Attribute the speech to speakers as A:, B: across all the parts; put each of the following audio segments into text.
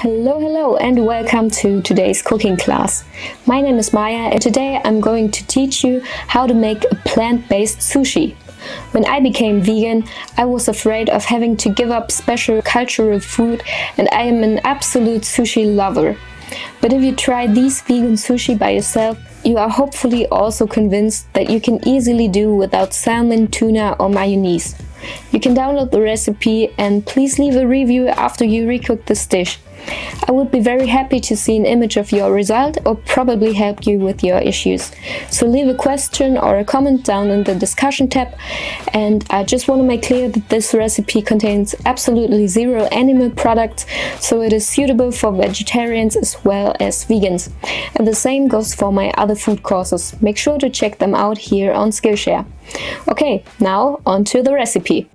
A: Hello and welcome to today's cooking class. My name is Maya and today I'm going to teach you how to make a plant-based sushi. When I became vegan, I was afraid of having to give up special cultural food, and I am an absolute sushi lover. But if you try these vegan sushi by yourself, you are hopefully also convinced that you can easily do without salmon, tuna or mayonnaise. You can download the recipe and please leave a review after you recook this dish. I would be very happy to see an image of your result or probably help you with your issues. So leave a question or a comment down in the discussion tab, and I just want to make clear that this recipe contains absolutely zero animal products, so it is suitable for vegetarians as well as vegans. And the same goes for my other food courses. Make sure to check them out here on Skillshare. Okay, now on to the recipe.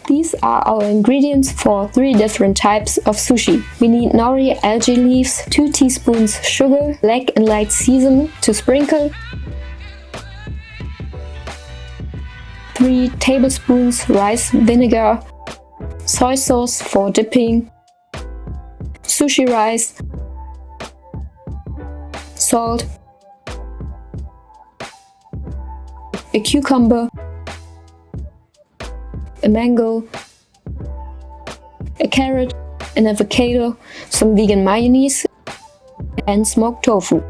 A: These are our ingredients for 3 different types of sushi. We need nori algae leaves, 2 teaspoons sugar, black and light seasoning to sprinkle, 3 tablespoons rice vinegar, soy sauce for dipping, sushi rice, salt, a cucumber, a mango, a carrot, an avocado, some vegan mayonnaise, and smoked tofu.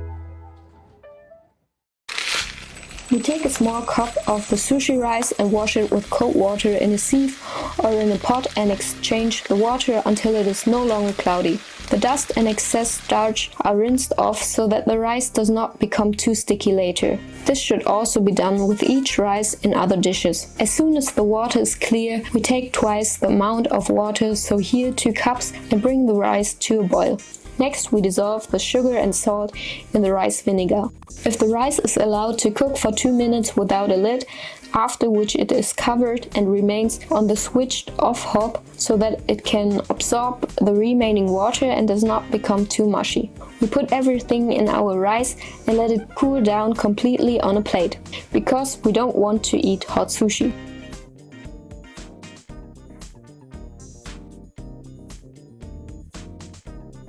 A: We take a small cup of the sushi rice and wash it with cold water in a sieve or in a pot and exchange the water until it is no longer cloudy. The dust and excess starch are rinsed off so that the rice does not become too sticky later. This should also be done with each rice in other dishes. As soon as the water is clear, we take twice the amount of water, so here 2 cups, and bring the rice to a boil. Next, we dissolve the sugar and salt in the rice vinegar. If the rice is allowed to cook for 2 minutes without a lid, after which it is covered and remains on the switched off hob so that it can absorb the remaining water and does not become too mushy. We put everything in our rice and let it cool down completely on a plate, because we don't want to eat hot sushi.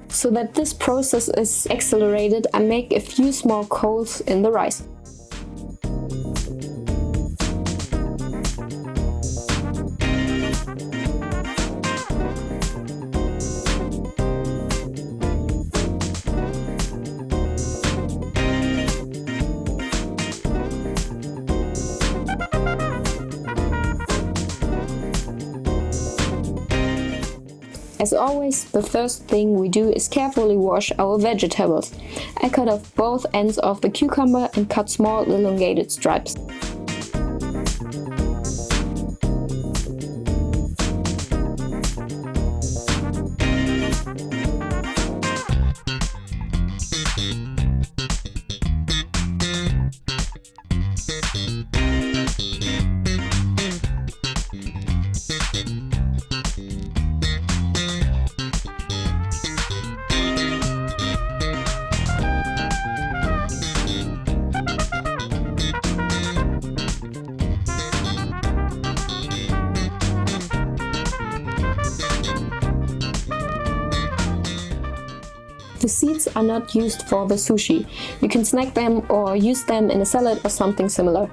A: So that this process is accelerated, I make a few small holes in the rice. As always, the first thing we do is carefully wash our vegetables. I cut off both ends of the cucumber and cut small elongated stripes. The seeds are not used for the sushi. You can snack them or use them in a salad or something similar.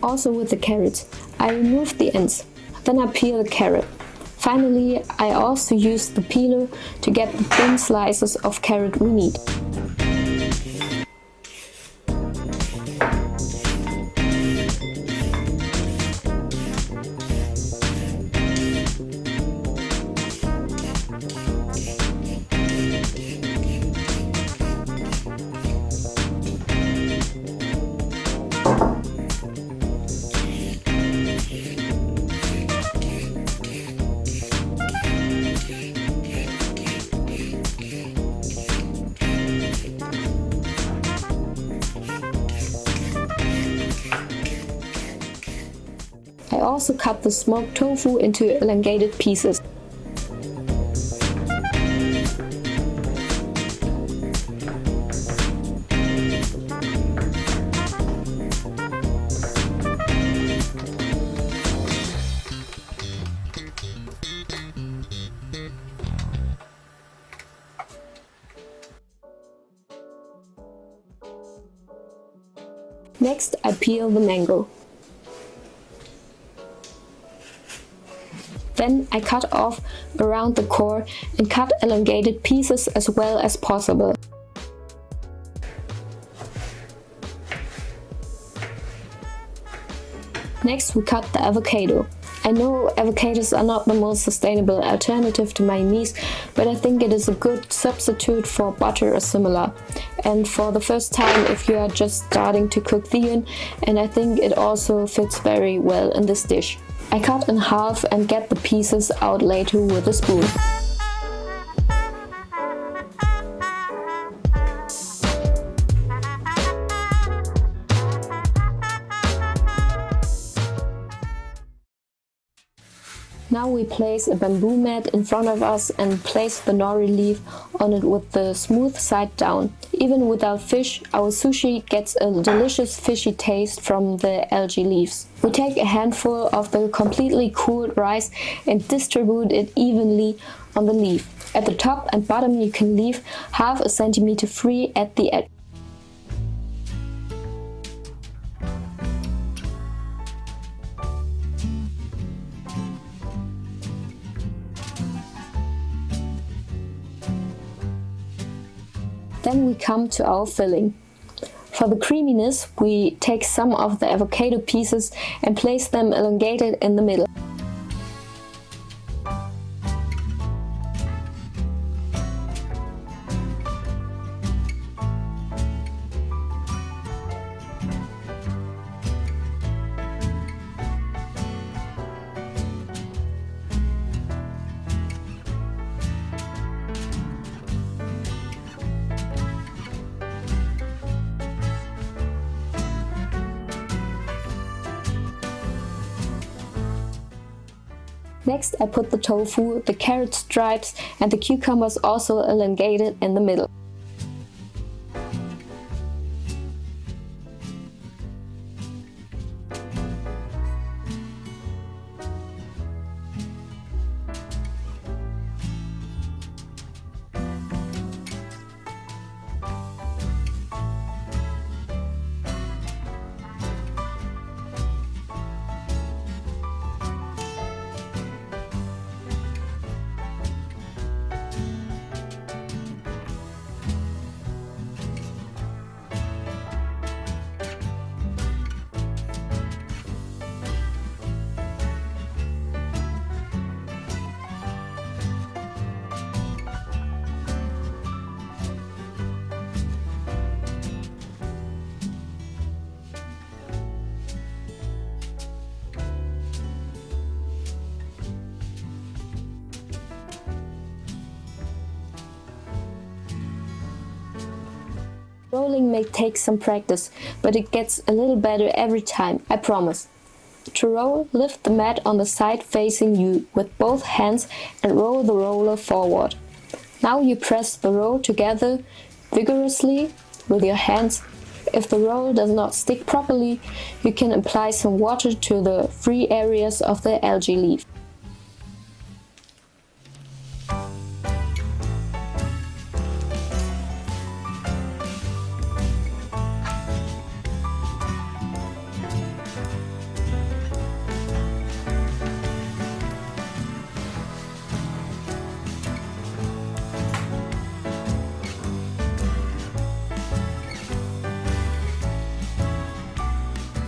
A: Also with the carrots, I remove the ends, then I peel the carrot. Finally, I also use the peeler to get the thin slices of carrot we need. I also cut the smoked tofu into elongated pieces. Next, I peel the mango. Then I cut off around the core and cut elongated pieces as well as possible. Next, we cut the avocado. I know avocados are not the most sustainable alternative to mayonnaise, but I think it is a good substitute for butter or similar. And for the first time, if you are just starting to cook vegan, and I think it also fits very well in this dish. I cut in half and get the pieces out later with a spoon. Now we place a bamboo mat in front of us and place the nori leaf on it with the smooth side down. Even without fish, our sushi gets a delicious fishy taste from the algae leaves. We take a handful of the completely cooled rice and distribute it evenly on the leaf. At the top and bottom you can leave half a centimeter free at the edge. Then we come to our filling. For the creaminess, we take some of the avocado pieces and place them elongated in the middle. Next, I put the tofu, the carrot stripes and the cucumbers also elongated in the middle. Rolling may take some practice, but it gets a little better every time, I promise. To roll, lift the mat on the side facing you with both hands and roll the roller forward. Now you press the roll together vigorously with your hands. If the roll does not stick properly, you can apply some water to the free areas of the algae leaf.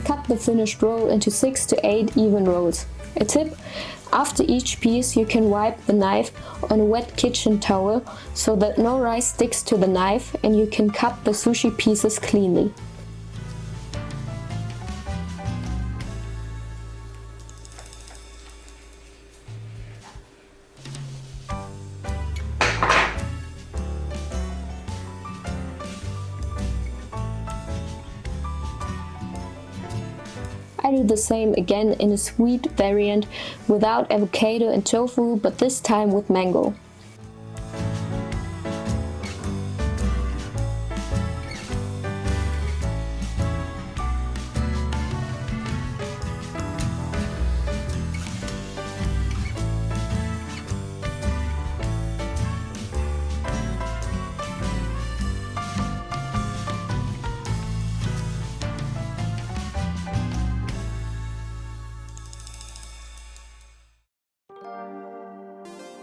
A: Cut the finished roll into 6 to 8 even rolls. A tip: after each piece you can wipe the knife on a wet kitchen towel so that no rice sticks to the knife and you can cut the sushi pieces cleanly. I do the same again in a sweet variant without avocado and tofu, but this time with mango.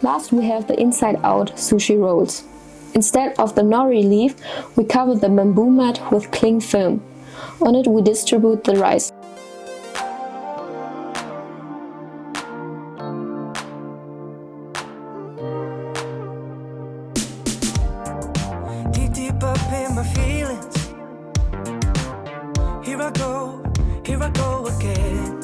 A: Last we have the inside-out sushi rolls. Instead of the nori leaf, we cover the bamboo mat with cling film. On it we distribute the rice.
B: Deep up in my feelings. Here I go again.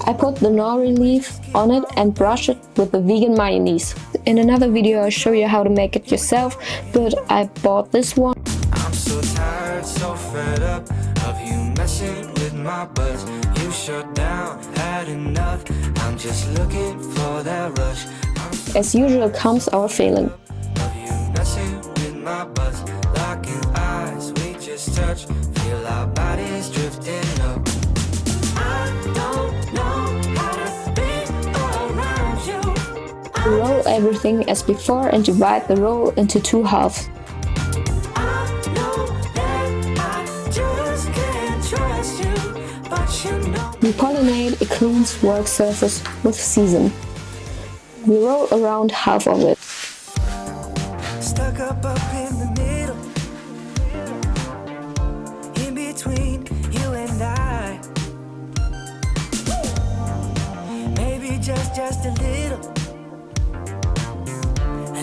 A: I put the nori leaf on it and brush it with the vegan mayonnaise. In another video I'll show you how to make it yourself, but I bought this one.
B: I'm so tired, so fed up of you messing with my buzz. You shut down, had enough. I'm just looking for that rush.
A: As usual comes our filling.
B: Of you messing with my buzz, locking eyes, we just touch. Feel our bodies drifting up.
A: Roll everything as before and divide the roll into 2 halves. We pollinate a clean work surface with season. We roll around half of it.
B: Stuck up in the middle, in between you and I. Maybe just a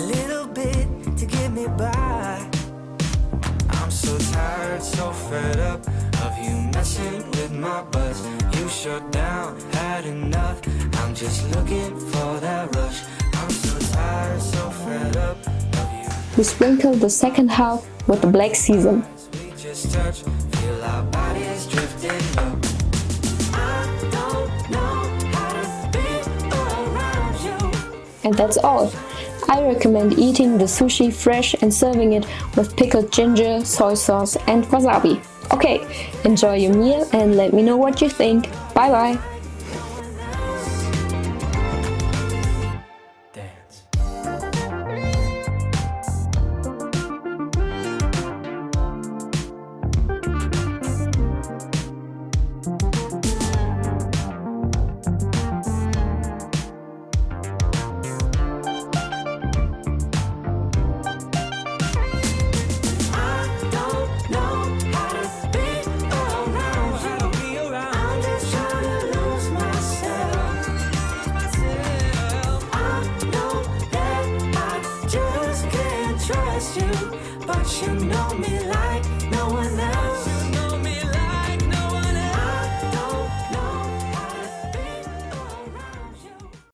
B: little bit to get me by. I'm so tired, so fed up of you messing with my buzz. You shut down, had enough. I'm just looking for that rush. I'm so tired, so fed up of you.
A: We sprinkle the second half with the black sesame.
B: We just touch, feel our bodies drifting up. I don't know how to be around you.
A: And that's all. I recommend eating the sushi fresh and serving it with pickled ginger, soy sauce and wasabi. Okay, enjoy your meal and let me know what you think. Bye bye!
B: But you know me like no one else.